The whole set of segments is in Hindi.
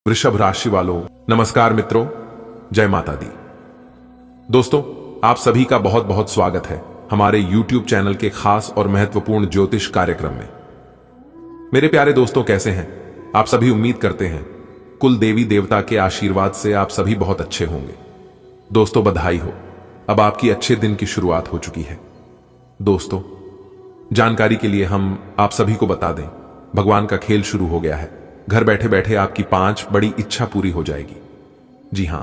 वृषभ राशि वालों, नमस्कार मित्रों, जय माता दी। दोस्तों, आप सभी का बहुत बहुत स्वागत है हमारे YouTube चैनल के खास और महत्वपूर्ण ज्योतिष कार्यक्रम में। मेरे प्यारे दोस्तों, कैसे हैं आप सभी? उम्मीद करते हैं कुल देवी देवता के आशीर्वाद से आप सभी बहुत अच्छे होंगे। दोस्तों, बधाई हो, अब आपकी अच्छे दिन की शुरुआत हो चुकी है। दोस्तों, जानकारी के लिए हम आप सभी को बता दें, भगवान का खेल शुरू हो गया है। घर बैठे बैठे आपकी 5 बड़ी इच्छा पूरी हो जाएगी। जी हां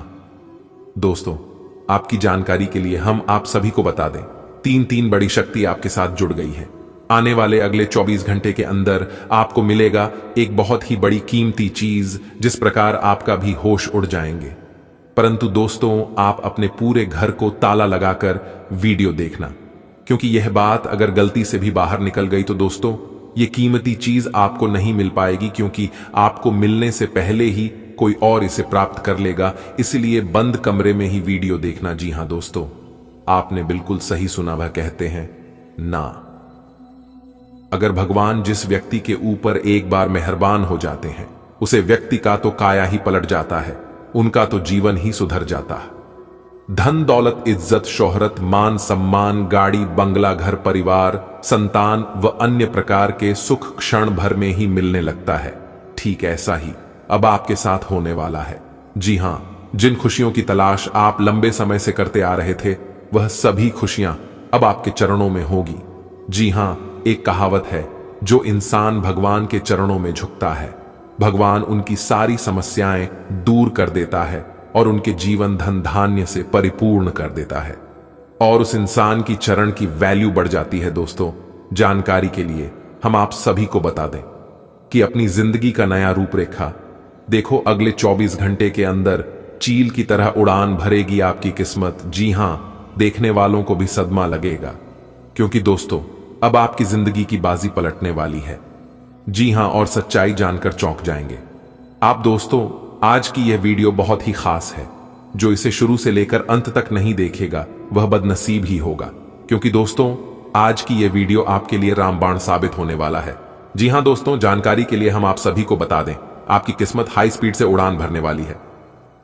दोस्तों, आपकी जानकारी के लिए हम आप सभी को बता दें, 3 बड़ी शक्ति आपके साथ जुड़ गई है। आने वाले अगले 24 घंटे के अंदर आपको मिलेगा एक बहुत ही बड़ी कीमती चीज, जिस प्रकार आपका भी होश उड़ जाएंगे। परंतु दोस्तों, आप अपने पूरे घर को ताला लगाकर वीडियो देखना, क्योंकि यह बात अगर गलती से भी बाहर निकल गई तो दोस्तों, ये कीमती चीज आपको नहीं मिल पाएगी, क्योंकि आपको मिलने से पहले ही कोई और इसे प्राप्त कर लेगा। इसलिए बंद कमरे में ही वीडियो देखना। जी हां दोस्तों, आपने बिल्कुल सही सुना, वह कहते हैं ना। अगर भगवान जिस व्यक्ति के ऊपर एक बार मेहरबान हो जाते हैं, उसे व्यक्ति का तो काया ही पलट जाता है, उनका तो जीवन ही सुधर जाता है। धन दौलत, इज्जत, शोहरत, मान सम्मान, गाड़ी, बंगला, घर परिवार, संतान व अन्य प्रकार के सुख क्षण भर में ही मिलने लगता है। ठीक ऐसा ही अब आपके साथ होने वाला है। जी हां, जिन खुशियों की तलाश आप लंबे समय से करते आ रहे थे, वह सभी खुशियां अब आपके चरणों में होगी। जी हां, एक कहावत है, जो इंसान भगवान के चरणों में झुकता है, भगवान उनकी सारी समस्याएं दूर कर देता है और उनके जीवन धन धान्य से परिपूर्ण कर देता है, और उस इंसान की चरण की वैल्यू बढ़ जाती है। दोस्तों, जानकारी के लिए हम आप सभी को बता दें कि अपनी जिंदगी का नया रूपरेखा देखो। अगले 24 घंटे के अंदर चील की तरह उड़ान भरेगी आपकी किस्मत। जी हां, देखने वालों को भी सदमा लगेगा, क्योंकि दोस्तों, अब आपकी जिंदगी की बाजी पलटने वाली है। जी हां, और सच्चाई जानकर चौंक जाएंगे आप। दोस्तों, आज की यह वीडियो बहुत ही खास है। जो इसे शुरू से लेकर अंत तक नहीं देखेगा वह बदनसीब ही होगा, क्योंकि दोस्तों, आज की यह वीडियो आपके लिए रामबाण साबित होने वाला है। जी हां दोस्तों, जानकारी के लिए हम आप सभी को बता दें, आपकी किस्मत हाई स्पीड से उड़ान भरने वाली है।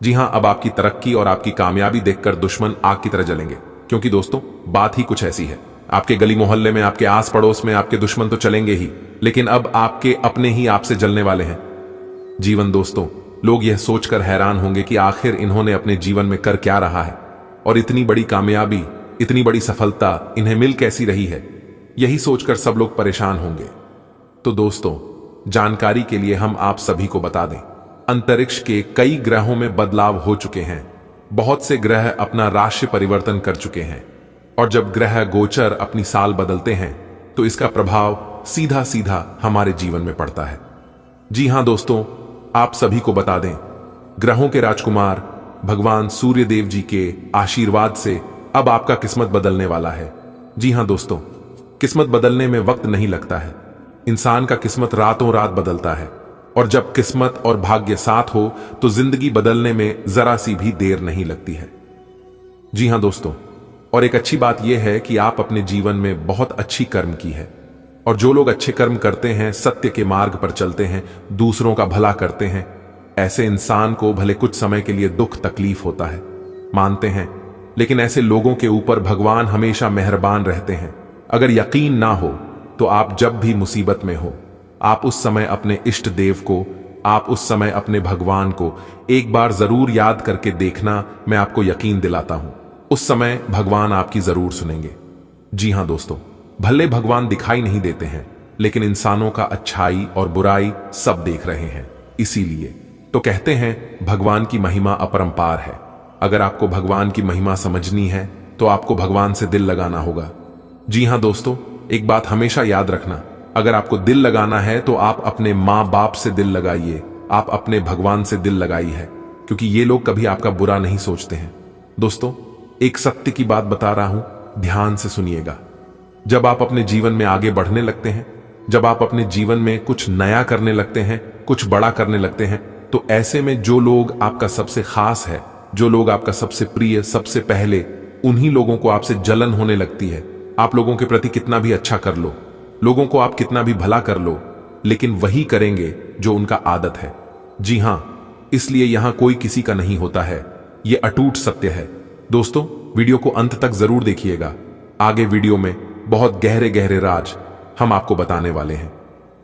जी हां, अब आपकी तरक्की और आपकी कामयाबी देखकर दुश्मन आग की तरह जलेंगे, क्योंकि दोस्तों, बात ही कुछ ऐसी है। आपके गली मोहल्ले में, आपके आस पड़ोस में आपके दुश्मन तो चलेंगे ही, लेकिन अब आपके अपने ही आपसे जलने वाले हैं। जीवन दोस्तों, लोग यह सोचकर हैरान होंगे कि आखिर इन्होंने अपने जीवन में कर क्या रहा है, और इतनी बड़ी कामयाबी, इतनी बड़ी सफलता इन्हें मिल कैसी रही है। यही सोचकर सब लोग परेशान होंगे। तो दोस्तों, जानकारी के लिए हम आप सभी को बता दें, अंतरिक्ष के कई ग्रहों में बदलाव हो चुके हैं। बहुत से ग्रह अपना राशि परिवर्तन कर चुके हैं, और जब ग्रह गोचर अपनी साल बदलते हैं तो इसका प्रभाव सीधा सीधा हमारे जीवन में पड़ता है। जी हां दोस्तों, आप सभी को बता दें, ग्रहों के राजकुमार भगवान सूर्य देव जी के आशीर्वाद से अब आपका किस्मत बदलने वाला है। जी हां दोस्तों, किस्मत बदलने में वक्त नहीं लगता है। इंसान का किस्मत रातों रात बदलता है, और जब किस्मत और भाग्य साथ हो तो जिंदगी बदलने में जरा सी भी देर नहीं लगती है। जी हां दोस्तों, और एक अच्छी बात यह है कि आप अपने जीवन में बहुत अच्छी कर्म की है, और जो लोग अच्छे कर्म करते हैं, सत्य के मार्ग पर चलते हैं, दूसरों का भला करते हैं, ऐसे इंसान को भले कुछ समय के लिए दुख तकलीफ होता है, मानते हैं, लेकिन ऐसे लोगों के ऊपर भगवान हमेशा मेहरबान रहते हैं। अगर यकीन ना हो तो आप जब भी मुसीबत में हो, आप उस समय अपने इष्ट देव को, आप उस समय अपने भगवान को एक बार जरूर याद करके देखना। मैं आपको यकीन दिलाता हूं, उस समय भगवान आपकी जरूर सुनेंगे। जी हां दोस्तों, भले भगवान दिखाई नहीं देते हैं, लेकिन इंसानों का अच्छाई और बुराई सब देख रहे हैं। इसीलिए तो कहते हैं, भगवान की महिमा अपरंपार है। अगर आपको भगवान की महिमा समझनी है तो आपको भगवान से दिल लगाना होगा। जी हां दोस्तों, एक बात हमेशा याद रखना, अगर आपको दिल लगाना है तो आप अपने मां बाप से दिल लगाइए, आप अपने भगवान से दिल लगाइए है, क्योंकि ये लोग कभी आपका बुरा नहीं सोचते हैं। दोस्तों, एक सत्य की बात बता रहा हूं, ध्यान से सुनिएगा। जब आप अपने जीवन में आगे बढ़ने लगते हैं, जब आप अपने जीवन में कुछ नया करने लगते हैं, कुछ बड़ा करने लगते हैं, तो ऐसे में जो लोग आपका सबसे खास है, जो लोग आपका सबसे प्रिय, सबसे पहले, उन्हीं लोगों को आपसे जलन होने लगती है। आप लोगों के प्रति कितना भी अच्छा कर लो, लोगों को आप कितना भी भला कर लो, लेकिन वही करेंगे जो उनका आदत है। जी हां, इसलिए यहां कोई किसी का नहीं होता है, यह अटूट सत्य है। दोस्तों, वीडियो को अंत तक जरूर देखिएगा। आगे वीडियो में बहुत गहरे गहरे राज हम आपको बताने वाले हैं।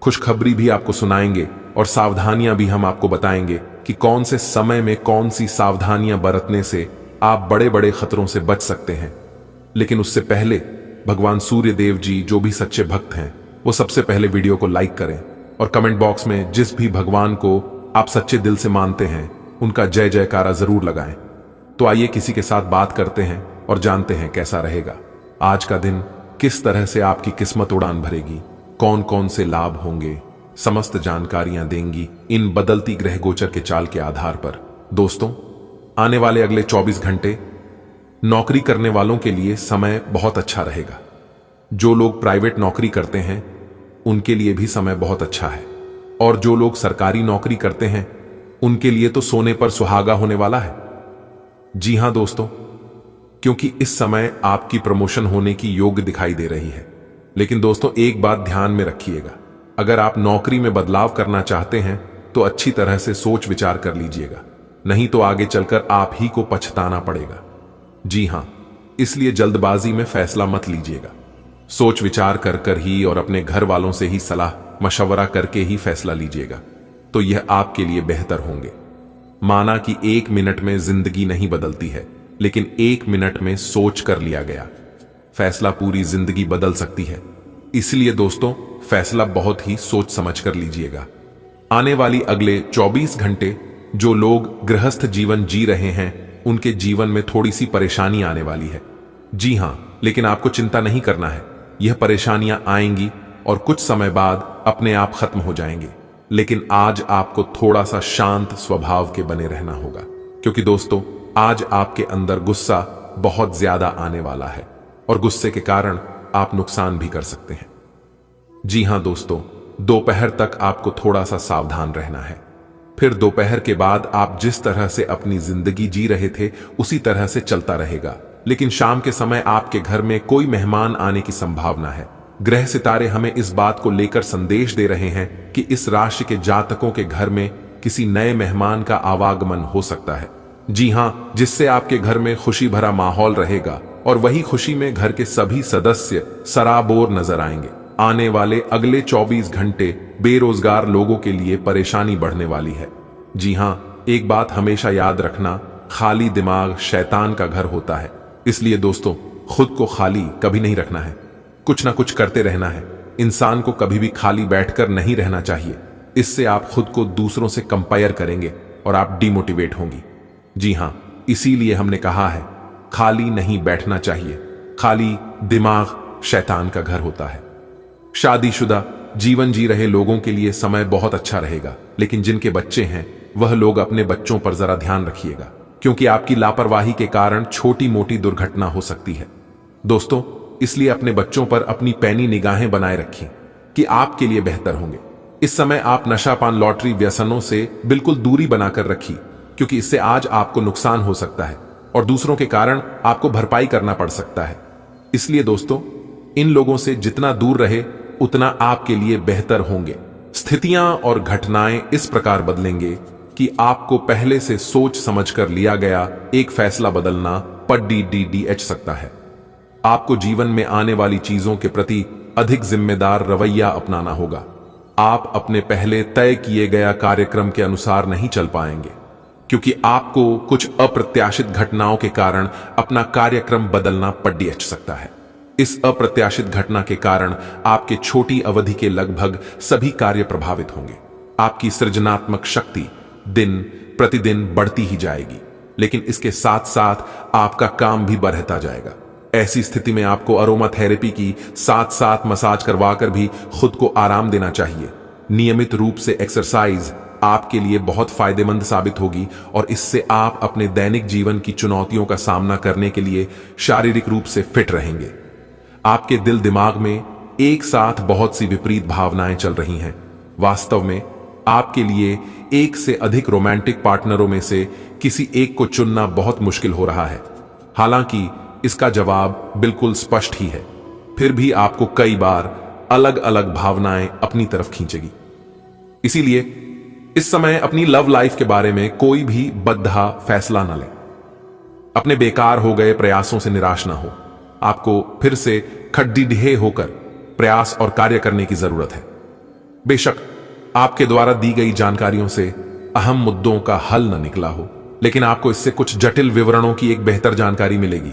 खुशखबरी भी आपको सुनाएंगे और सावधानियां भी हम आपको बताएंगे कि कौन से समय में कौन सी सावधानियां बरतने से आप बड़े बड़े खतरों से बच सकते हैं। लेकिन उससे पहले भगवान सूर्य देव जी जो भी सच्चे भक्त हैं, वो सबसे पहले वीडियो को लाइक करें और कमेंट बॉक्स में जिस भी भगवान को आप सच्चे दिल से मानते हैं उनका जय जयकारा जरूर लगाएं। तो आइए किसी के साथ बात करते हैं और जानते हैं कैसा रहेगा आज का दिन, किस तरह से आपकी किस्मत उड़ान भरेगी, कौन कौन से लाभ होंगे, समस्त जानकारियां देंगी इन बदलती ग्रह गोचर के चाल के आधार पर। दोस्तों, आने वाले अगले 24 घंटे नौकरी करने वालों के लिए समय बहुत अच्छा रहेगा। जो लोग प्राइवेट नौकरी करते हैं उनके लिए भी समय बहुत अच्छा है, और जो लोग सरकारी नौकरी करते हैं उनके लिए तो सोने पर सुहागा होने वाला है। जी हां दोस्तों, क्योंकि इस समय आपकी प्रमोशन होने की योग्य दिखाई दे रही है। लेकिन दोस्तों, एक बात ध्यान में रखिएगा, अगर आप नौकरी में बदलाव करना चाहते हैं तो अच्छी तरह से सोच विचार कर लीजिएगा, नहीं तो आगे चलकर आप ही को पछताना पड़ेगा। जी हां, इसलिए जल्दबाजी में फैसला मत लीजिएगा। सोच विचार कर कर ही और अपने घर वालों से ही सलाह मशवरा करके ही फैसला लीजिएगा, तो यह आपके लिए बेहतर होंगे। माना कि 1 मिनट में जिंदगी नहीं बदलती है, लेकिन 1 मिनट में सोच कर लिया गया फैसला पूरी जिंदगी बदल सकती है। इसलिए दोस्तों, फैसला बहुत ही सोच समझ कर लीजिएगा। आने वाली अगले 24 घंटे जो लोग गृहस्थ जीवन जी रहे हैं उनके जीवन में थोड़ी सी परेशानी आने वाली है। जी हां, लेकिन आपको चिंता नहीं करना है, यह परेशानियां आएंगी और कुछ समय बाद अपने आप खत्म हो जाएंगे। लेकिन आज आपको थोड़ा सा शांत स्वभाव के बने रहना होगा, क्योंकि दोस्तों, आज आपके अंदर गुस्सा बहुत ज्यादा आने वाला है और गुस्से के कारण आप नुकसान भी कर सकते हैं। जी हां दोस्तों, दोपहर तक आपको थोड़ा सा सावधान रहना है। फिर दोपहर के बाद आप जिस तरह से अपनी जिंदगी जी रहे थे उसी तरह से चलता रहेगा। लेकिन शाम के समय आपके घर में कोई मेहमान आने की संभावना है। ग्रह सितारे हमें इस बात को लेकर संदेश दे रहे हैं कि इस राशि के जातकों के घर में किसी नए मेहमान का आवागमन हो सकता है। जी हां, जिससे आपके घर में खुशी भरा माहौल रहेगा और वही खुशी में घर के सभी सदस्य सराबोर नजर आएंगे। आने वाले अगले 24 घंटे बेरोजगार लोगों के लिए परेशानी बढ़ने वाली है। जी हां, एक बात हमेशा याद रखना, खाली दिमाग शैतान का घर होता है। इसलिए दोस्तों, खुद को खाली कभी नहीं रखना है, कुछ ना कुछ करते रहना है। इंसान को कभी भी खाली बैठकर नहीं रहना चाहिए, इससे आप खुद को दूसरों से कंपेयर करेंगे और आप डिमोटिवेट होंगी। जी हां, इसीलिए हमने कहा है खाली नहीं बैठना चाहिए। खाली दिमाग शैतान का घर होता है। शादीशुदा जीवन जी रहे लोगों के लिए समय बहुत अच्छा रहेगा, लेकिन जिनके बच्चे हैं वह लोग अपने बच्चों पर जरा ध्यान रखिएगा, क्योंकि आपकी लापरवाही के कारण छोटी मोटी दुर्घटना हो सकती है। दोस्तों, इसलिए अपने बच्चों पर अपनी पैनी निगाहें बनाए रखें कि आपके लिए बेहतर होंगे। इस समय आप नशापान लॉटरी व्यसनों से बिल्कुल दूरी बनाकर रखिए, क्योंकि इससे आज आपको नुकसान हो सकता है और दूसरों के कारण आपको भरपाई करना पड़ सकता है। इसलिए दोस्तों, इन लोगों से जितना दूर रहे उतना आपके लिए बेहतर होंगे। स्थितियां और घटनाएं इस प्रकार बदलेंगे कि आपको पहले से सोच समझकर लिया गया एक फैसला बदलना पड़ सकता है। आपको जीवन में आने वाली चीजों के प्रति अधिक जिम्मेदार रवैया अपनाना होगा। आप अपने पहले तय किए गया कार्यक्रम के अनुसार नहीं चल पाएंगे, क्योंकि आपको कुछ अप्रत्याशित घटनाओं के कारण अपना कार्यक्रम बदलना पड़ सकता है। इस अप्रत्याशित घटना के कारण आपके छोटी अवधि के लगभग सभी कार्य प्रभावित होंगे। आपकी सृजनात्मक शक्ति दिन प्रतिदिन बढ़ती ही जाएगी, लेकिन इसके साथ साथ आपका काम भी बढ़ता जाएगा। ऐसी स्थिति में आपको अरोमा थेरेपी की साथ साथ मसाज करवाकर भी खुद को आराम देना चाहिए। नियमित रूप से एक्सरसाइज आपके लिए बहुत फायदेमंद साबित होगी और इससे आप अपने दैनिक जीवन की चुनौतियों का सामना करने के लिए शारीरिक रूप से फिट रहेंगे। आपके दिल दिमाग में एक साथ बहुत सी विपरीत भावनाएं चल रही हैं। वास्तव में आपके लिए एक से अधिक रोमांटिक पार्टनरों में से किसी एक को चुनना बहुत मुश्किल हो रहा है। हालांकि इसका जवाब बिल्कुल स्पष्ट ही है, फिर भी आपको कई बार अलग अलग भावनाएं अपनी तरफ खींचेगी। इसीलिए इस समय अपनी लव लाइफ के बारे में कोई भी बद्धा फैसला न लें। अपने बेकार हो गए प्रयासों से निराश ना हो। आपको फिर से खड्डीढे होकर प्रयास और कार्य करने की जरूरत है। बेशक आपके द्वारा दी गई जानकारियों से अहम मुद्दों का हल न निकला हो, लेकिन आपको इससे कुछ जटिल विवरणों की एक बेहतर जानकारी मिलेगी।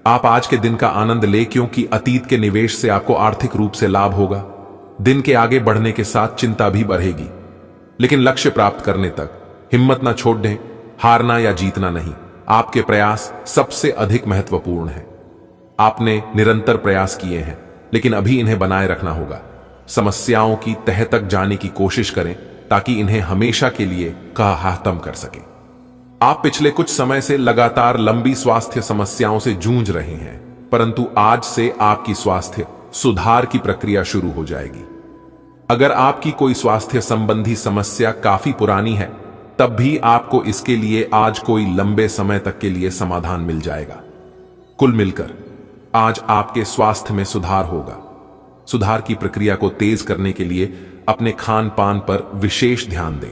आप आज के दिन का आनंद ले, क्योंकि अतीत के निवेश से आपको आर्थिक रूप से लाभ होगा। दिन के आगे बढ़ने के साथ चिंता भी बढ़ेगी, लेकिन लक्ष्य प्राप्त करने तक हिम्मत ना छोड़ दें। हारना या जीतना नहीं, आपके प्रयास सबसे अधिक महत्वपूर्ण है। आपने निरंतर प्रयास किए हैं, लेकिन अभी इन्हें बनाए रखना होगा। समस्याओं की तह तक जाने की कोशिश करें ताकि इन्हें हमेशा के लिए खत्म कर सकें। आप पिछले कुछ समय से लगातार लंबी स्वास्थ्य समस्याओं से जूझ रहे हैं, परंतु आज से आपकी स्वास्थ्य सुधार की प्रक्रिया शुरू हो जाएगी। अगर आपकी कोई स्वास्थ्य संबंधी समस्या काफी पुरानी है, तब भी आपको इसके लिए आज कोई लंबे समय तक के लिए समाधान मिल जाएगा। कुल मिलकर आज आपके स्वास्थ्य में सुधार होगा। सुधार की प्रक्रिया को तेज करने के लिए अपने खान पान पर विशेष ध्यान दें।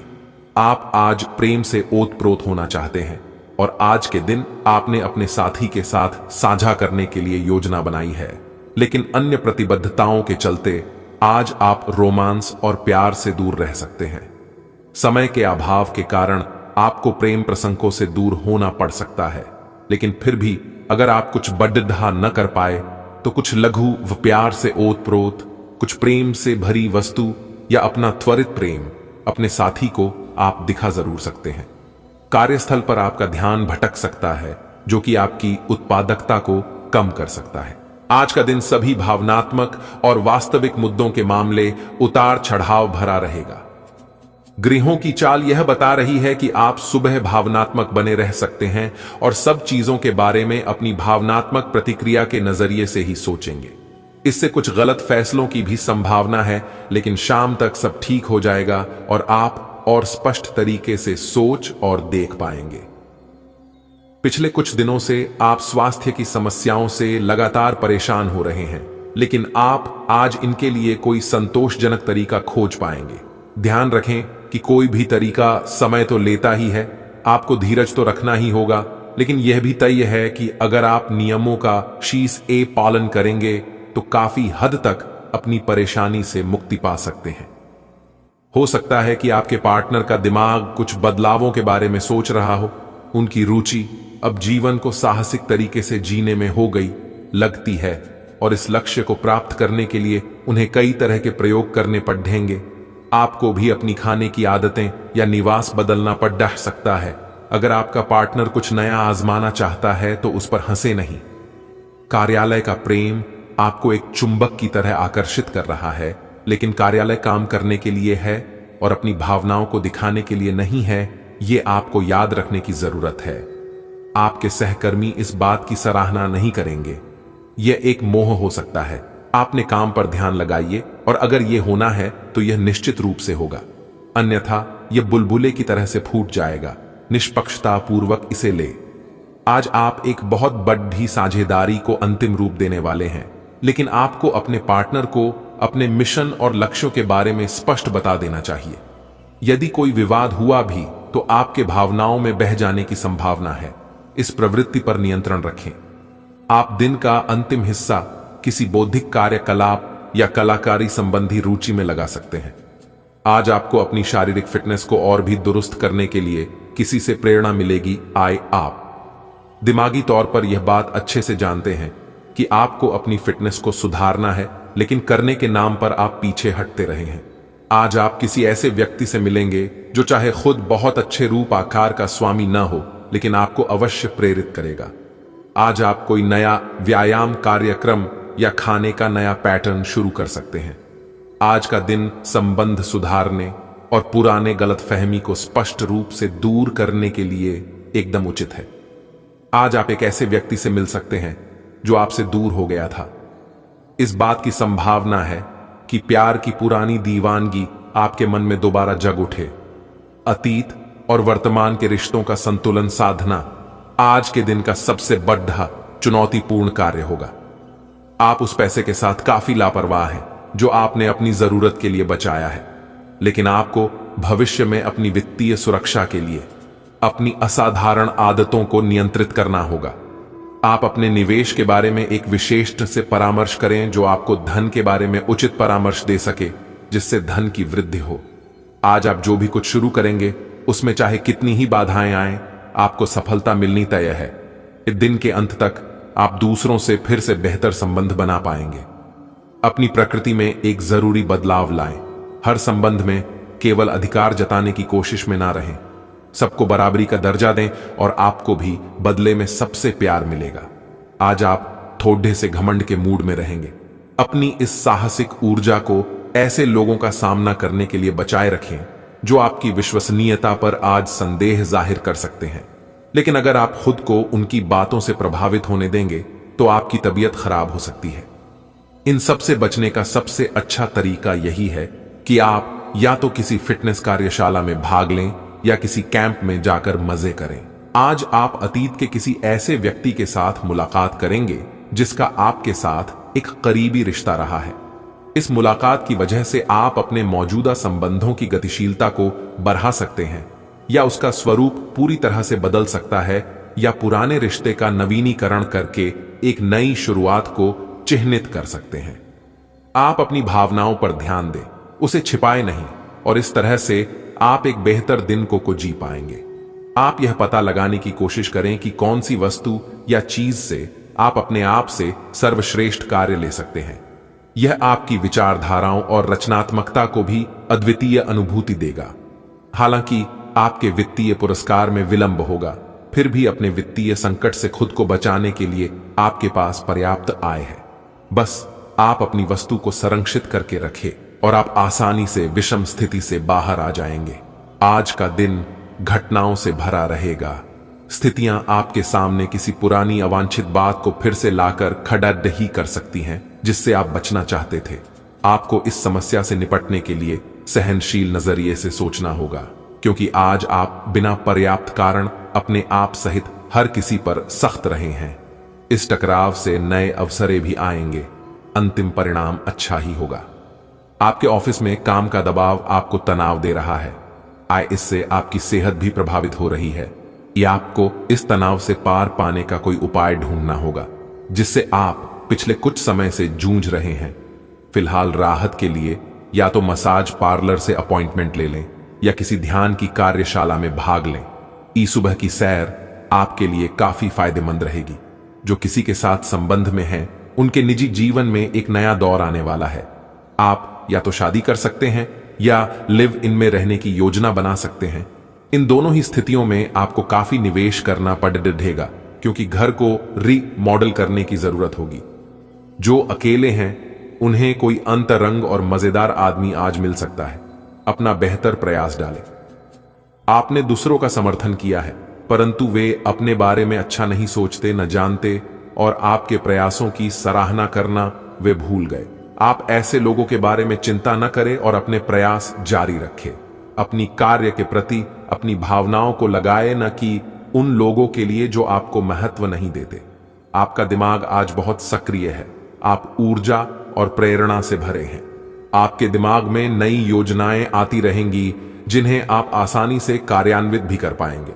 आप आज प्रेम से ओतप्रोत होना चाहते हैं और आज के दिन आपने अपने साथी के साथ साझा करने के लिए योजना बनाई है, लेकिन अन्य प्रतिबद्धताओं के चलते आज आप रोमांस और प्यार से दूर रह सकते हैं। समय के अभाव के कारण आपको प्रेम प्रसंगों से दूर होना पड़ सकता है, लेकिन फिर भी अगर आप कुछ बड्ढा न कर पाए तो कुछ लघु व प्यार से ओतप्रोत, कुछ प्रेम से भरी वस्तु या अपना त्वरित प्रेम अपने साथी को आप दिखा जरूर सकते हैं। कार्यस्थल पर आपका ध्यान भटक सकता है, जो कि आपकी उत्पादकता को कम कर सकता है। आज का दिन सभी भावनात्मक और वास्तविक मुद्दों के मामले उतार चढ़ाव भरा रहेगा। ग्रहों की चाल यह बता रही है कि आप सुबह भावनात्मक बने रह सकते हैं और सब चीजों के बारे में अपनी भावनात्मक प्रतिक्रिया के नजरिए से ही सोचेंगे। इससे कुछ गलत फैसलों की भी संभावना है, लेकिन शाम तक सब ठीक हो जाएगा और आप और स्पष्ट तरीके से सोच और देख पाएंगे। पिछले कुछ दिनों से आप स्वास्थ्य की समस्याओं से लगातार परेशान हो रहे हैं, लेकिन आप आज इनके लिए कोई संतोषजनक तरीका खोज पाएंगे। ध्यान रखें कि कोई भी तरीका समय तो लेता ही है। आपको धीरज तो रखना ही होगा, लेकिन यह भी तय है कि अगर आप नियमों का शीश ए पालन करेंगे तो काफी हद तक अपनी परेशानी से मुक्ति पा सकते हैं। हो सकता है कि आपके पार्टनर का दिमाग कुछ बदलावों के बारे में सोच रहा हो। उनकी रुचि अब जीवन को साहसिक तरीके से जीने में हो गई लगती है और इस लक्ष्य को प्राप्त करने के लिए उन्हें कई तरह के प्रयोग करने पड़ेंगे। आपको भी अपनी खाने की आदतें या निवास बदलना पड़ सकता है। अगर आपका पार्टनर कुछ नया आजमाना चाहता है तो उस पर हंसे नहीं। कार्यालय का प्रेम आपको एक चुंबक की तरह आकर्षित कर रहा है, लेकिन कार्यालय काम करने के लिए है और अपनी भावनाओं को दिखाने के लिए नहीं है। ये आपको याद रखने की जरूरत है। आपके सहकर्मी इस बात की सराहना नहीं करेंगे। यह एक मोह हो सकता है। आपने काम पर ध्यान लगाइए और अगर यह होना है तो यह निश्चित रूप से होगा, अन्यथा यह बुलबुले की तरह से फूट जाएगा। निष्पक्षता पूर्वक इसे ले। आज आप एक बहुत बड़ी साझेदारी को अंतिम रूप देने वाले हैं, लेकिन आपको अपने पार्टनर को अपने मिशन और लक्ष्यों के बारे में स्पष्ट बता देना चाहिए। यदि कोई विवाद हुआ भी तो आपके भावनाओं में बह जाने की संभावना है। इस प्रवृत्ति पर नियंत्रण रखें। आप दिन का अंतिम हिस्सा किसी बौद्धिक कार्यकलाप या कलाकारी संबंधी रुचि में लगा सकते हैं। आज आपको अपनी शारीरिक फिटनेस को और भी दुरुस्त करने के लिए किसी से प्रेरणा मिलेगी। आप दिमागी तौर पर यह बात अच्छे से जानते हैं कि आपको अपनी फिटनेस को सुधारना है, लेकिन करने के नाम पर आप पीछे हटते रहे हैं। आज आप किसी ऐसे व्यक्ति से मिलेंगे जो चाहे खुद बहुत अच्छे रूप आकार का स्वामी न हो, लेकिन आपको अवश्य प्रेरित करेगा। आज आप कोई नया व्यायाम कार्यक्रम या खाने का नया पैटर्न शुरू कर सकते हैं। आज का दिन संबंध सुधारने और पुराने गलतफहमी को स्पष्ट रूप से दूर करने के लिए एकदम उचित है। आज आप एक ऐसे व्यक्ति से मिल सकते हैं जो आपसे दूर हो गया था। इस बात की संभावना है कि प्यार की पुरानी दीवानगी आपके मन में दोबारा जग उठे। अतीत और वर्तमान के रिश्तों का संतुलन साधना आज के दिन का सबसे बड़ा चुनौतीपूर्ण कार्य होगा। आप उस पैसे के साथ काफी लापरवाह हैं जो आपने अपनी जरूरत के लिए बचाया है। लेकिन आपको भविष्य में अपनी वित्तीय सुरक्षा के लिए अपनी असाधारण आदतों को नियंत्रित करना होगा। आप अपने निवेश के बारे में एक विशेषज्ञ से परामर्श करें जो आपको धन के बारे में उचित परामर्श दे सके, जिससे धन की वृद्धि हो। आज आप जो भी कुछ शुरू करेंगे उसमें चाहे कितनी ही बाधाएं आएं, आपको सफलता मिलनी तय है। इस दिन के अंत तक आप दूसरों से फिर से बेहतर संबंध बना पाएंगे। अपनी प्रकृति में एक जरूरी बदलाव लाएं। हर संबंध में केवल अधिकार जताने की कोशिश में ना रहें। सबको बराबरी का दर्जा दें और आपको भी बदले में सबसे प्यार मिलेगा। आज आप थोड़े से घमंड के मूड में रहेंगे। अपनी इस साहसिक ऊर्जा को ऐसे लोगों का सामना करने के लिए बचाए रखें जो आपकी विश्वसनीयता पर आज संदेह जाहिर कर सकते हैं। लेकिन अगर आप खुद को उनकी बातों से प्रभावित होने देंगे तो आपकी तबीयत खराब हो सकती है। इन सब से बचने का सबसे अच्छा तरीका यही है कि आप या तो किसी फिटनेस कार्यशाला में भाग लें या किसी कैंप में जाकर मजे करें। आज आप अतीत के किसी ऐसे व्यक्ति के साथ मुलाकात करेंगे जिसका आपके साथ एक करीबी रिश्ता रहा है। इस मुलाकात की वजह से आप अपने मौजूदा संबंधों की गतिशीलता को बढ़ा सकते हैं, या उसका स्वरूप पूरी तरह से बदल सकता है, या पुराने रिश्ते का नवीनीकरण करके एक नई शुरुआत को चिह्नित कर सकते हैं। आप अपनी भावनाओं पर ध्यान दें, उसे छिपाए नहीं, और इस तरह से आप एक बेहतर दिन को जी पाएंगे। आप यह पता लगाने की कोशिश करें कि कौन सी वस्तु या चीज से आप अपने आप से सर्वश्रेष्ठ कार्य ले सकते हैं। यह आपकी विचारधाराओं और रचनात्मकता को भी अद्वितीय अनुभूति देगा। हालांकि आपके वित्तीय पुरस्कार में विलंब होगा, फिर भी अपने वित्तीय संकट से खुद को बचाने के लिए आपके पास पर्याप्त आय है। बस आप अपनी वस्तु को संरक्षित करके रखें और आप आसानी से विषम स्थिति से बाहर आ जाएंगे। आज का दिन घटनाओं से भरा रहेगा। स्थितियां आपके सामने किसी पुरानी अवांछित बात को फिर से लाकर खड़ा नहीं कर सकती हैं जिससे आप बचना चाहते थे। आपको इस समस्या से निपटने के लिए सहनशील नजरिए से सोचना होगा, क्योंकि आज आप बिना पर्याप्त कारण अपने आप सहित हर किसी पर सख्त रहे हैं। इस टकराव से नए अवसरें भी आएंगे। अंतिम परिणाम अच्छा ही होगा। आपके ऑफिस में काम का दबाव आपको तनाव दे रहा है। इससे आपकी सेहत भी प्रभावित हो रही है। या आपको इस तनाव से पार पाने का कोई उपाय ढूंढना होगा जिससे आप पिछले कुछ समय से जूझ रहे हैं। फिलहाल राहत के लिए या तो मसाज पार्लर से अपॉइंटमेंट ले लें या किसी ध्यान की कार्यशाला में भाग लें। सुबह की सैर आपके लिए काफी फायदेमंद रहेगी। जो किसी के साथ संबंध में हैं, उनके निजी जीवन में एक नया दौर आने वाला है। आप या तो शादी कर सकते हैं या लिव इन में रहने की योजना बना सकते हैं। इन दोनों ही स्थितियों में आपको काफी निवेश करना पड़ेगा, क्योंकि घर को रीमॉडल करने की जरूरत होगी। जो अकेले हैं उन्हें कोई अंतरंग और मजेदार आदमी आज मिल सकता है। अपना बेहतर प्रयास डालें। आपने दूसरों का समर्थन किया है, परंतु वे अपने बारे में अच्छा नहीं सोचते, न जानते, और आपके प्रयासों की सराहना करना वे भूल गए। आप ऐसे लोगों के बारे में चिंता न करें और अपने प्रयास जारी रखें। अपनी कार्य के प्रति अपनी भावनाओं को लगाए, न कि उन लोगों के लिए जो आपको महत्व नहीं देते। आपका दिमाग आज बहुत सक्रिय है। आप ऊर्जा और प्रेरणा से भरे हैं। आपके दिमाग में नई योजनाएं आती रहेंगी जिन्हें आप आसानी से कार्यान्वित भी कर पाएंगे।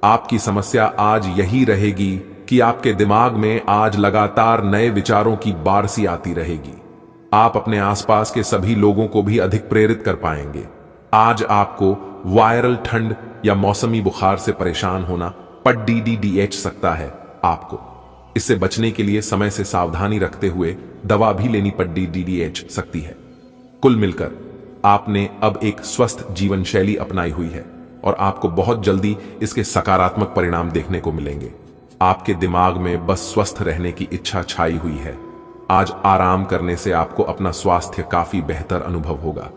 आपकी समस्या आज यही रहेगी कि आपके दिमाग में आज लगातार नए विचारों की बारिश आती रहेगी। आप अपने आसपास के सभी लोगों को भी अधिक प्रेरित कर पाएंगे। आज आपको वायरल ठंड या मौसमी बुखार से परेशान होना पड़ सकता है। आपको इससे बचने के लिए समय से सावधानी रखते हुए दवा भी लेनी पड़ सकती है। कुल मिलकर आपने अब एक स्वस्थ जीवन शैली अपनाई हुई है और आपको बहुत जल्दी इसके सकारात्मक परिणाम देखने को मिलेंगे। आपके दिमाग में बस स्वस्थ रहने की इच्छा छाई हुई है। आज आराम करने से आपको अपना स्वास्थ्य काफी बेहतर अनुभव होगा।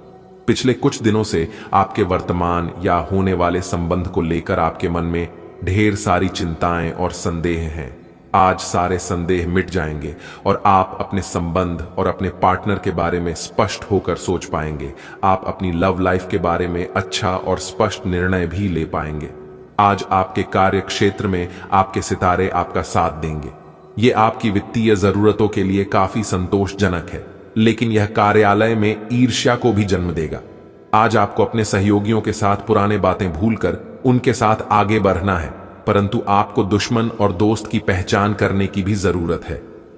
पिछले कुछ दिनों से आपके वर्तमान या होने वाले संबंध को लेकर आपके मन में ढेर सारी चिंताएं और संदेह हैं। आज सारे संदेह मिट जाएंगे और आप अपने संबंध और अपने पार्टनर के बारे में स्पष्ट होकर सोच पाएंगे। आप अपनी लव लाइफ के बारे में अच्छा और स्पष्ट निर्णय भी ले पाएंगे। आज आपके कार्य क्षेत्र में आपके सितारे आपका साथ देंगे। ये आपकी वित्तीय जरूरतों के लिए काफी संतोषजनक है, लेकिन यह कार्यालय में ईर्ष्या को भी जन्म देगा। आज आपको अपने सहयोगियों के साथ पुराने बातें भूलकर उनके साथ आगे बढ़ना है, परंतु आपको दुश्मन और दोस्त की पहचान करने की भी जरूरत है,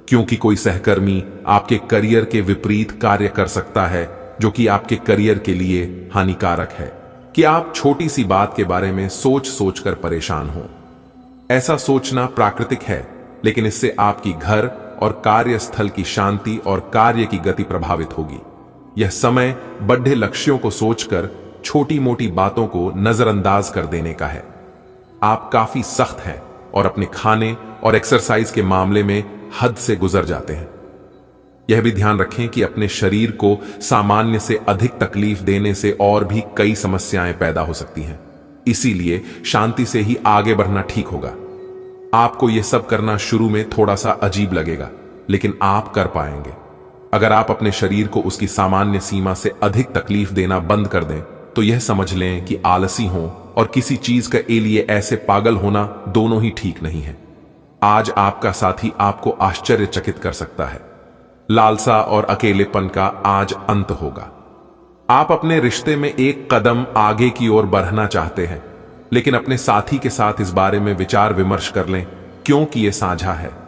क्योंकि कोई सहकर्मी आपके करियर के विपरीत कार्य कर सकता है, जो कि आपके करियर के लिए हानिकारक है। कि आप छोटी सी बात के बारे में सोच सोचकर परेशान हो। ऐसा सोचना प्राकृतिक है, लेकिन इससे आपकी घर और कार्यस्थल की शांति और कार्य की गति प्रभावित होगी। यह समय बड़े लक्ष्यों को सोचकर छोटी मोटी बातों को नजरअंदाज कर देने का है। आप काफी सख्त हैं और अपने खाने और एक्सरसाइज के मामले में हद से गुजर जाते हैं। यह भी ध्यान रखें कि अपने शरीर को सामान्य से अधिक तकलीफ देने से और भी कई समस्याएं पैदा हो सकती हैं। इसीलिए शांति से ही आगे बढ़ना ठीक होगा। आपको यह सब करना शुरू में थोड़ा सा अजीब लगेगा, लेकिन आप कर पाएंगे। अगर आप अपने शरीर को उसकी सामान्य सीमा से अधिक तकलीफ देना बंद कर दें, तो यह समझ लें कि आलसी हों और किसी चीज के लिए ऐसे पागल होना दोनों ही ठीक नहीं है। आज आपका साथी आपको आश्चर्यचकित कर सकता है। लालसा और अकेलेपन का आज अंत होगा। आप अपने रिश्ते में एक कदम आगे की ओर बढ़ना चाहते हैं, लेकिन अपने साथी के साथ इस बारे में विचार विमर्श कर लें, क्योंकि यह साझा है।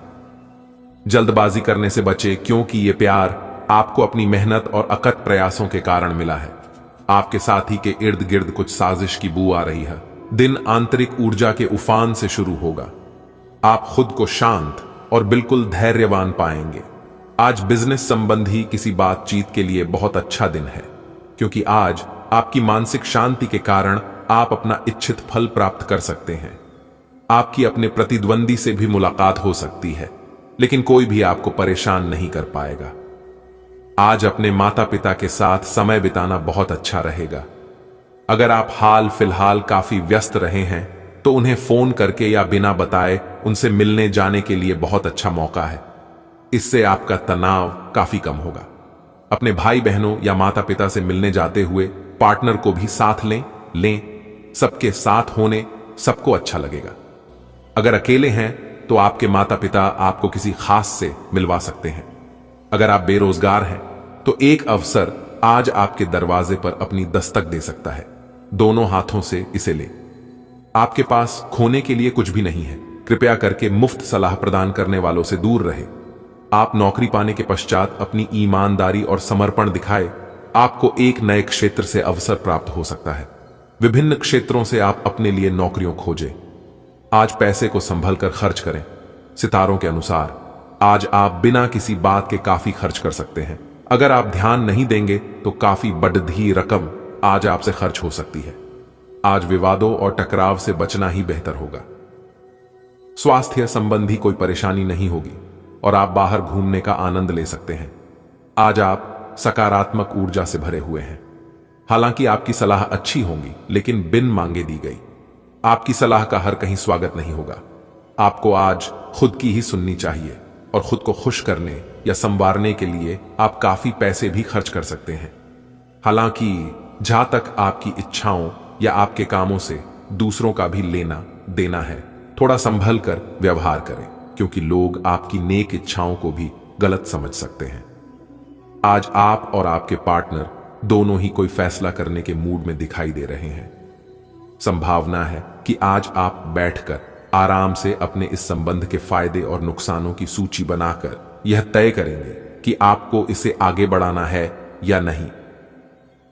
जल्दबाजी करने से बचे, क्योंकि यह प्यार आपको अपनी मेहनत और अकथ प्रयासों के कारण मिला है। आपके साथी के इर्द गिर्द कुछ साजिश की बू आ रही है। दिन आंतरिक ऊर्जा के उफान से शुरू होगा। आप खुद को शांत और बिल्कुल धैर्यवान पाएंगे। आज बिजनेस संबंधी किसी बातचीत के लिए बहुत अच्छा दिन है, क्योंकि आज आपकी मानसिक शांति के कारण आप अपना इच्छित फल प्राप्त कर सकते हैं। आपकी अपने प्रतिद्वंदी से भी मुलाकात हो सकती है, लेकिन कोई भी आपको परेशान नहीं कर पाएगा। आज अपने माता पिता के साथ समय बिताना बहुत अच्छा रहेगा। अगर आप हाल फिलहाल काफी व्यस्त रहे हैं, तो उन्हें फोन करके या बिना बताए उनसे मिलने जाने के लिए बहुत अच्छा मौका है। इससे आपका तनाव काफी कम होगा। अपने भाई बहनों या माता पिता से मिलने जाते हुए पार्टनर को भी साथ लें। सबके साथ होने सबको अच्छा लगेगा। अगर अकेले हैं, तो आपके माता पिता आपको किसी खास से मिलवा सकते हैं। अगर आप बेरोजगार हैं, तो एक अवसर आज आपके दरवाजे पर अपनी दस्तक दे सकता है। दोनों हाथों से इसे लें। आपके पास खोने के लिए कुछ भी नहीं है। कृपया करके मुफ्त सलाह प्रदान करने वालों से दूर रहे। आप नौकरी पाने के पश्चात अपनी ईमानदारी और समर्पण दिखाए, आपको एक नए क्षेत्र से अवसर प्राप्त हो सकता है। विभिन्न क्षेत्रों से आप अपने लिए नौकरियों खोजें। आज पैसे को संभल कर खर्च करें। सितारों के अनुसार आज आप बिना किसी बात के काफी खर्च कर सकते हैं। अगर आप ध्यान नहीं देंगे, तो काफी बढ़ी रकम आज आपसे खर्च हो सकती है। आज विवादों और टकराव से बचना ही बेहतर होगा। स्वास्थ्य संबंधी कोई परेशानी नहीं होगी और आप बाहर घूमने का आनंद ले सकते हैं। आज आप सकारात्मक ऊर्जा से भरे हुए हैं। हालांकि आपकी सलाह अच्छी होगी, लेकिन बिन मांगे दी गई। आपकी सलाह का हर कहीं स्वागत नहीं होगा। आपको आज खुद की ही सुननी चाहिए और खुद को खुश करने या संवारने के लिए आप काफी पैसे भी खर्च कर सकते हैं। हालांकि जहां तक आपकी इच्छाओं या आपके कामों से दूसरों का भी लेना देना है, थोड़ा संभल कर व्यवहार करें, क्योंकि लोग आपकी नेक इच्छाओं को भी गलत समझ सकते हैं। आज आप और आपके पार्टनर दोनों ही कोई फैसला करने के मूड में दिखाई दे रहे हैं। संभावना है कि आज आप बैठकर आराम से अपने इस संबंध के फायदे और नुकसानों की सूची बनाकर यह तय करेंगे कि आपको इसे आगे बढ़ाना है या नहीं।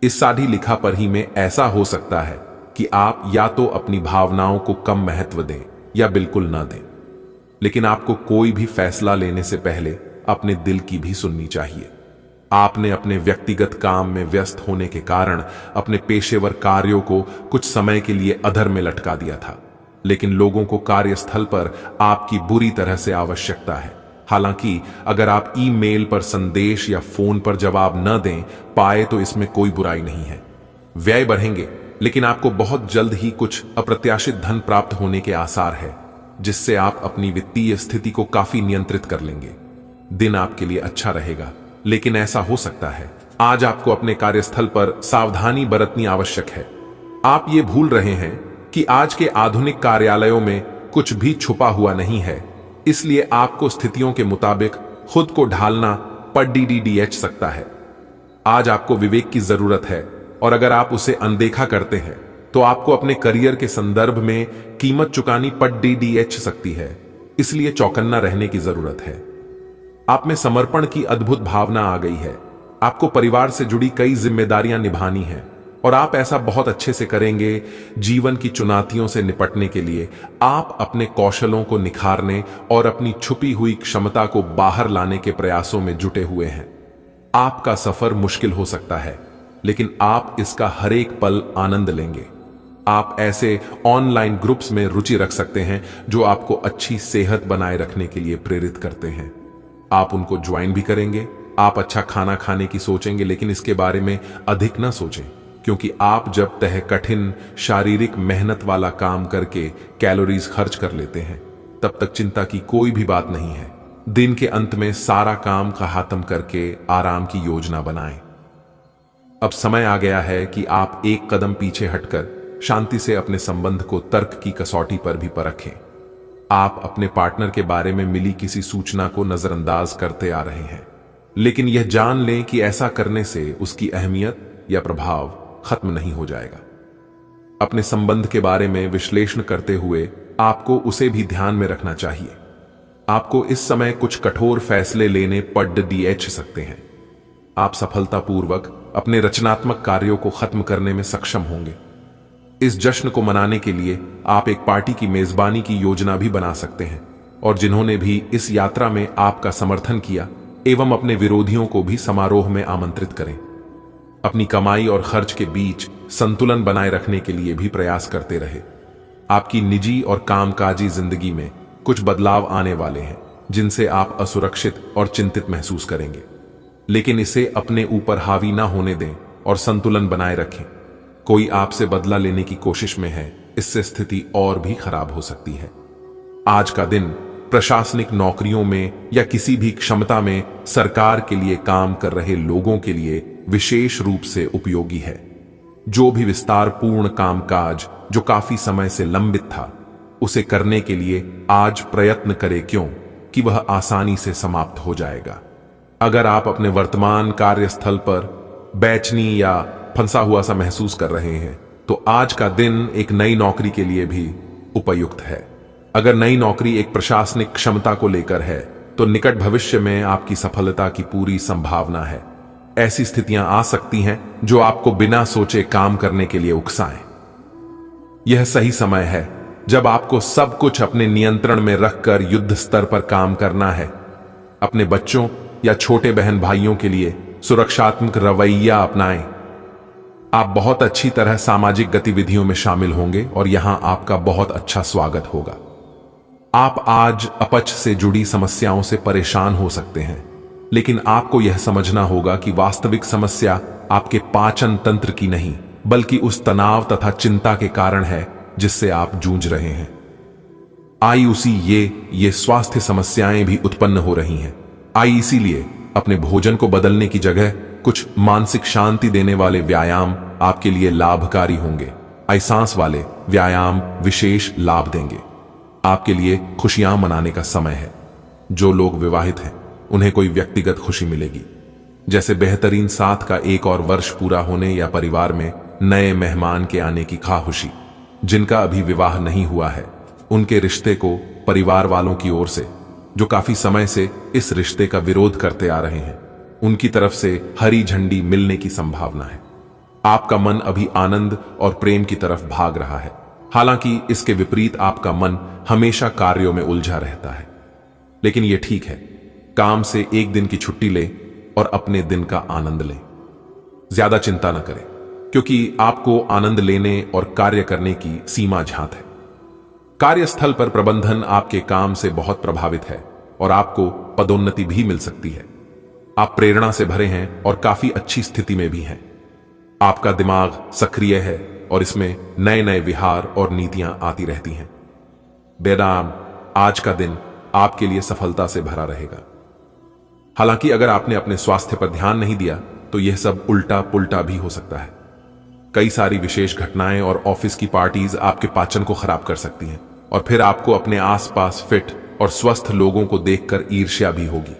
इस साधी लिखा पर ही में ऐसा हो सकता है कि आप या तो अपनी भावनाओं को कम महत्व दें या बिल्कुल न दें, लेकिन आपको कोई भी फैसला लेने से पहले अपने दिल की भी सुननी चाहिए। आपने अपने व्यक्तिगत काम में व्यस्त होने के कारण अपने पेशेवर कार्यों को कुछ समय के लिए अधर में लटका दिया था, लेकिन लोगों को कार्यस्थल पर आपकी बुरी तरह से आवश्यकता है। हालांकि अगर आप ईमेल पर संदेश या फोन पर जवाब न दें पाए, तो इसमें कोई बुराई नहीं है। व्यय बढ़ेंगे, लेकिन आपको बहुत जल्द ही कुछ अप्रत्याशित धन प्राप्त होने के आसार है, जिससे आप अपनी वित्तीय स्थिति को काफी नियंत्रित कर लेंगे। दिन आपके लिए अच्छा रहेगा, लेकिन ऐसा हो सकता है आज आपको अपने कार्यस्थल पर सावधानी बरतनी आवश्यक है। आप ये भूल रहे हैं कि आज के आधुनिक कार्यालयों में कुछ भी छुपा हुआ नहीं है, इसलिए आपको स्थितियों के मुताबिक खुद को ढालना पड़ सकता है। आज आपको विवेक की जरूरत है और अगर आप उसे अनदेखा करते हैं तो आपको अपने करियर के संदर्भ में कीमत चुकानी पड़ सकती है। इसलिए चौकन्ना रहने की जरूरत है। आप में समर्पण की अद्भुत भावना आ गई है। आपको परिवार से जुड़ी कई जिम्मेदारियां निभानी हैं और आप ऐसा बहुत अच्छे से करेंगे। जीवन की चुनौतियों से निपटने के लिए आप अपने कौशलों को निखारने और अपनी छुपी हुई क्षमता को बाहर लाने के प्रयासों में जुटे हुए हैं। आपका सफर मुश्किल हो सकता है, लेकिन आप इसका हर एक पल आनंद लेंगे। आप ऐसे ऑनलाइन ग्रुप्स में रुचि रख सकते हैं जो आपको अच्छी सेहत बनाए रखने के लिए प्रेरित करते हैं। आप उनको ज्वाइन भी करेंगे। आप अच्छा खाना खाने की सोचेंगे, लेकिन इसके बारे में अधिक ना सोचें, क्योंकि आप जब तक कठिन शारीरिक मेहनत वाला काम करके कैलोरीज खर्च कर लेते हैं, तब तक चिंता की कोई भी बात नहीं है। दिन के अंत में सारा काम खत्म करके आराम की योजना बनाएं। अब समय आ गया है कि आप एक कदम पीछे हटकर शांति से अपने संबंध को तर्क की कसौटी पर भी परखें। आप अपने पार्टनर के बारे में मिली किसी सूचना को नजरअंदाज करते आ रहे हैं, लेकिन यह जान लें कि ऐसा करने से उसकी अहमियत या प्रभाव खत्म नहीं हो जाएगा। अपने संबंध के बारे में विश्लेषण करते हुए आपको उसे भी ध्यान में रखना चाहिए। आपको इस समय कुछ कठोर फैसले लेने पड़ सकते हैं। आप सफलतापूर्वक अपने रचनात्मक कार्यों को खत्म करने में सक्षम होंगे। इस जश्न को मनाने के लिए आप एक पार्टी की मेजबानी की योजना भी बना सकते हैं, और जिन्होंने भी इस यात्रा में आपका समर्थन किया एवं अपने विरोधियों को भी समारोह में आमंत्रित करें। अपनी कमाई और खर्च के बीच संतुलन बनाए रखने के लिए भी प्रयास करते रहे। आपकी निजी और कामकाजी जिंदगी में कुछ बदलाव आने वाले हैं, जिनसे आप असुरक्षित और चिंतित महसूस करेंगे, लेकिन इसे अपने ऊपर हावी ना होने दें और संतुलन बनाए रखें। कोई आपसे बदला लेने की कोशिश में है, इससे स्थिति और भी खराब हो सकती है। आज का दिन प्रशासनिक नौकरियों में या किसी भी क्षमता में सरकार के लिए काम कर रहे लोगों के लिए विशेष रूप से उपयोगी है। जो भी विस्तारपूर्ण कामकाज जो काफी समय से लंबित था, उसे करने के लिए आज प्रयत्न करें, क्यों कि वह आसानी से समाप्त हो जाएगा। अगर आप अपने वर्तमान कार्यस्थल पर बेचैनी या फंसा हुआ सा महसूस कर रहे हैं, तो आज का दिन एक नई नौकरी के लिए भी उपयुक्त है। अगर नई नौकरी एक प्रशासनिक क्षमता को लेकर है, तो निकट भविष्य में आपकी सफलता की पूरी संभावना है। ऐसी स्थितियां आ सकती हैं जो आपको बिना सोचे काम करने के लिए उकसाएं। यह सही समय है जब आपको सब कुछ अपने नियंत्रण में रखकर युद्ध स्तर पर काम करना है। अपने बच्चों या छोटे बहन भाइयों के लिए सुरक्षात्मक रवैया अपनाएं। आप बहुत अच्छी तरह सामाजिक गतिविधियों में शामिल होंगे और यहां आपका बहुत अच्छा स्वागत होगा। आप आज अपच से जुड़ी समस्याओं से परेशान हो सकते हैं, लेकिन आपको यह समझना होगा कि वास्तविक समस्या आपके पाचन तंत्र की नहीं, बल्कि उस तनाव तथा चिंता के कारण है जिससे आप जूझ रहे हैं। आयुसी ये स्वास्थ्य समस्याएं भी उत्पन्न हो रही हैं। इसीलिए अपने भोजन को बदलने की जगह कुछ मानसिक शांति देने वाले व्यायाम आपके लिए लाभकारी होंगे। सांस वाले व्यायाम विशेष लाभ देंगे। आपके लिए खुशियां मनाने का समय है। जो लोग विवाहित हैं, उन्हें कोई व्यक्तिगत खुशी मिलेगी, जैसे बेहतरीन साथ का एक और वर्ष पूरा होने या परिवार में नए मेहमान के आने की खुशी। जिनका अभी विवाह नहीं हुआ है, उनके रिश्ते को परिवार वालों की ओर से, जो काफी समय से इस रिश्ते का विरोध करते आ रहे हैं, उनकी तरफ से हरी झंडी मिलने की संभावना है। आपका मन अभी आनंद और प्रेम की तरफ भाग रहा है। हालांकि इसके विपरीत आपका मन हमेशा कार्यों में उलझा रहता है। लेकिन यह ठीक है, काम से एक दिन की छुट्टी लें और अपने दिन का आनंद लें। ज्यादा चिंता न करें, क्योंकि आपको आनंद लेने और कार्य करने की सीमा ज्ञात है। कार्यस्थल पर प्रबंधन आपके काम से बहुत प्रभावित है और आपको पदोन्नति भी मिल सकती है। आप प्रेरणा से भरे हैं और काफी अच्छी स्थिति में भी हैं। आपका दिमाग सक्रिय है और इसमें नए नए विहार और नीतियां आती रहती हैं। बेराम, आज का दिन आपके लिए सफलता से भरा रहेगा। हालांकि अगर आपने अपने स्वास्थ्य पर ध्यान नहीं दिया, तो यह सब उल्टा पुल्टा भी हो सकता है। कई सारी विशेष घटनाएं और ऑफिस की पार्टीज आपके पाचन को खराब कर सकती हैं, और फिर आपको अपने आसपास फिट और स्वस्थ लोगों को देखकर ईर्ष्या भी होगी।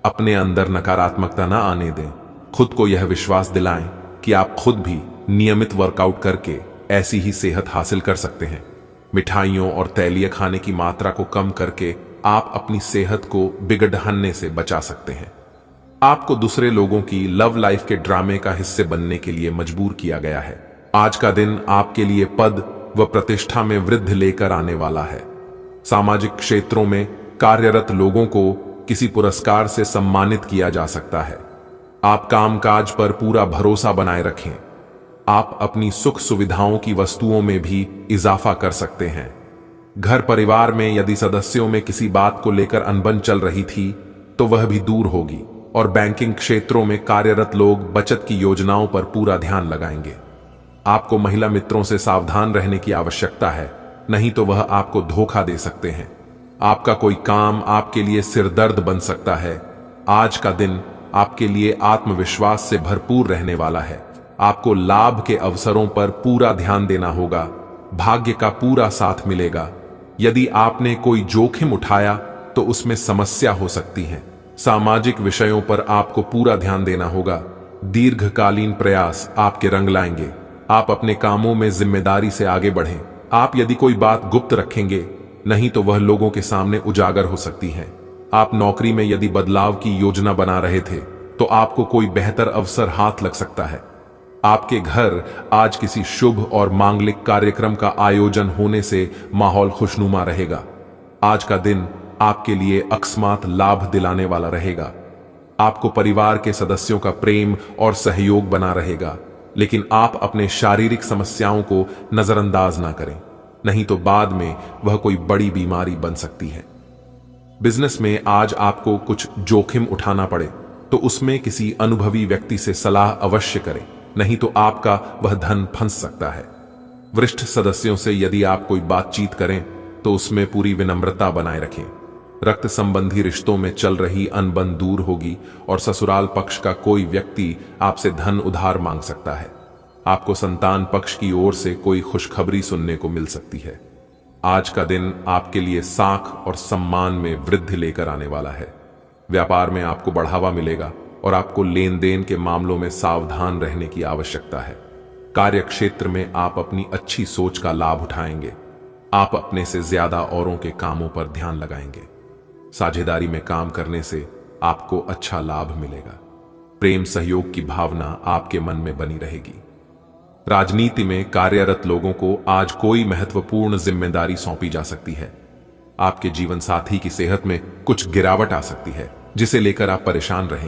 अपने अंदर नकारात्मकता न आने दें। खुद को यह विश्वास दिलाएं कि आप खुद भी नियमित वर्कआउट करके ऐसी ही सेहत हासिल कर सकते हैं। मिठाइयों और तैलीय खाने की मात्रा को कम करके आप अपनी सेहत को बिगड़ने से बचा सकते हैं। आपको दूसरे लोगों की लव लाइफ के ड्रामे का हिस्से बनने के लिए मजबूर किया गया है। आज का दिन आपके लिए पद व प्रतिष्ठा में वृद्धि लेकर आने वाला है। सामाजिक क्षेत्रों में कार्यरत लोगों को किसी पुरस्कार से सम्मानित किया जा सकता है। आप कामकाज पर पूरा भरोसा बनाए रखें। आप अपनी सुख सुविधाओं की वस्तुओं में भी इजाफा कर सकते हैं। घर परिवार में यदि सदस्यों में किसी बात को लेकर अनबन चल रही थी तो वह भी दूर होगी और बैंकिंग क्षेत्रों में कार्यरत लोग बचत की योजनाओं पर पूरा ध्यान लगाएंगे। आपको महिला मित्रों से सावधान रहने की आवश्यकता है, नहीं तो वह आपको धोखा दे सकते हैं। आपका कोई काम आपके लिए सिरदर्द बन सकता है। आज का दिन आपके लिए आत्मविश्वास से भरपूर रहने वाला है। आपको लाभ के अवसरों पर पूरा ध्यान देना होगा। भाग्य का पूरा साथ मिलेगा। यदि आपने कोई जोखिम उठाया तो उसमें समस्या हो सकती है। सामाजिक विषयों पर आपको पूरा ध्यान देना होगा। दीर्घकालीन प्रयास आपके रंग लाएंगे। आप अपने कामों में जिम्मेदारी से आगे बढ़ें। आप यदि कोई बात गुप्त रखेंगे, नहीं तो वह लोगों के सामने उजागर हो सकती है। आप नौकरी में यदि बदलाव की योजना बना रहे थे तो आपको कोई बेहतर अवसर हाथ लग सकता है। आपके घर आज किसी शुभ और मांगलिक कार्यक्रम का आयोजन होने से माहौल खुशनुमा रहेगा। आज का दिन आपके लिए अकस्मात लाभ दिलाने वाला रहेगा। आपको परिवार के सदस्यों का प्रेम और सहयोग बना रहेगा, लेकिन आप अपने शारीरिक समस्याओं को नजरअंदाज ना करें, नहीं तो बाद में वह कोई बड़ी बीमारी बन सकती है। बिजनेस में आज आपको कुछ जोखिम उठाना पड़े तो उसमें किसी अनुभवी व्यक्ति से सलाह अवश्य करें, नहीं तो आपका वह धन फंस सकता है। वरिष्ठ सदस्यों से यदि आप कोई बातचीत करें तो उसमें पूरी विनम्रता बनाए रखें। रक्त संबंधी रिश्तों में चल रही अनबन दूर होगी और ससुराल पक्ष का कोई व्यक्ति आपसे धन उधार मांग सकता है। आपको संतान पक्ष की ओर से कोई खुशखबरी सुनने को मिल सकती है। आज का दिन आपके लिए साख और सम्मान में वृद्धि लेकर आने वाला है। व्यापार में आपको बढ़ावा मिलेगा और आपको लेन देन के मामलों में सावधान रहने की आवश्यकता है। कार्य क्षेत्र में आप अपनी अच्छी सोच का लाभ उठाएंगे। आप अपने से ज्यादा औरों के कामों पर ध्यान लगाएंगे। साझेदारी में काम करने से आपको अच्छा लाभ मिलेगा। प्रेम सहयोग की भावना आपके मन में बनी रहेगी। राजनीति में कार्यरत लोगों को आज कोई महत्वपूर्ण जिम्मेदारी सौंपी जा सकती है। आपके जीवन साथी की सेहत में कुछ गिरावट आ सकती है, जिसे लेकर आप परेशान रहेंगे।